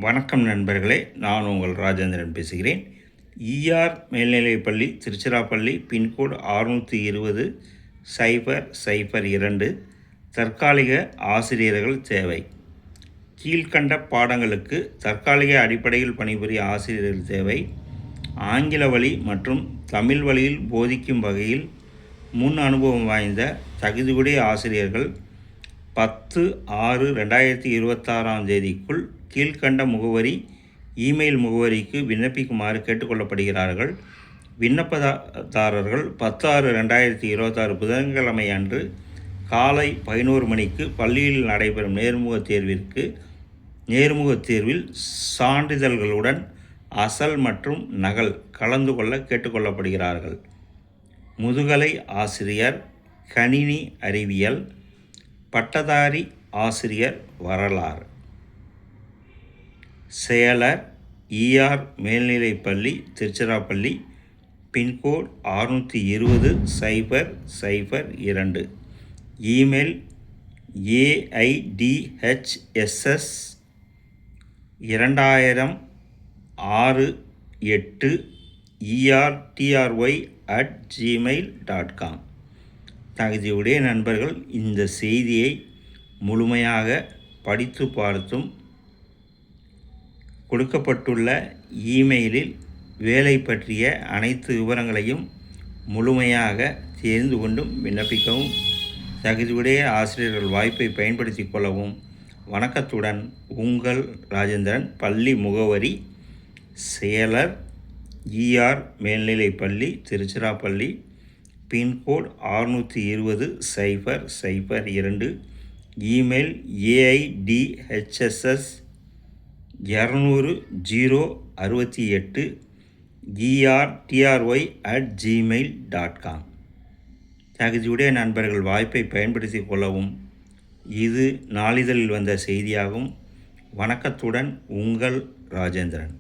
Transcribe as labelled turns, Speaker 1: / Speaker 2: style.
Speaker 1: வணக்கம் நண்பர்களே, நான் உங்கள் ராஜேந்திரன் பேசுகிறேன். மேல்நிலைப்பள்ளி திருச்சிராப்பள்ளி, பின்கோடு 620-002. தற்காலிக ஆசிரியர்கள் தேவை. கீழ்கண்ட பாடங்களுக்கு தற்காலிக அடிப்படையில் பணிபுரிய ஆசிரியர்கள் தேவை. ஆங்கில வழி மற்றும் தமிழ் வழியில் போதிக்கும் வகையில் முன் அனுபவம் வாய்ந்த தகுதியுடைய ஆசிரியர்கள் 10/6/2026 கீழ்கண்ட இமெயில் முகவரிக்கு விண்ணப்பிக்குமாறு கேட்டுக்கொள்ளப்படுகிறார்கள். விண்ணப்பதாரர்கள் 10/6/2026 புதன்கிழமை அன்று காலை 11 மணிக்கு பள்ளியில் நடைபெறும் நேர்முகத் தேர்வில் சான்றிதழ்களுடன் அசல் மற்றும் நகல் கலந்து கொள்ள கேட்டுக்கொள்ளப்படுகிறார்கள். முதுகலை ஆசிரியர் கணினி அறிவியல், பட்டதாரி ஆசிரியர் வரலாறு. செயலர் மேல்நிலைப்பள்ளி திருச்சிராப்பள்ளி, பின்கோட் 620-002. Email AIDHSS2068ERTRY@gmail.com. தகுதியுடைய நண்பர்கள் இந்த செய்தியை முழுமையாக படித்து பார்த்தும் கொடுக்கப்பட்டுள்ள இமெயிலில் வேலை பற்றிய அனைத்து விவரங்களையும் முழுமையாக தெரிந்து கொண்டும் விண்ணப்பிக்கவும். தகுதியுடைய ஆசிரியர்கள் வாய்ப்பை பயன்படுத்தி கொள்ளவும். வணக்கத்துடன் உங்கள் ராஜேந்திரன். பள்ளி முகவரி செயலர் மேல்நிலைப்பள்ளி திருச்சிராப்பள்ளி, பின்கோட் 620-002. Email AIDHSS2068ERTRY@gmail.com. தகுதியுடைய நண்பர்கள் வாய்ப்பை பயன்படுத்தி கொள்ளவும். இது நாளிதழில் வந்த செய்தியாகும். வணக்கத்துடன் உங்கள் ராஜேந்திரன்.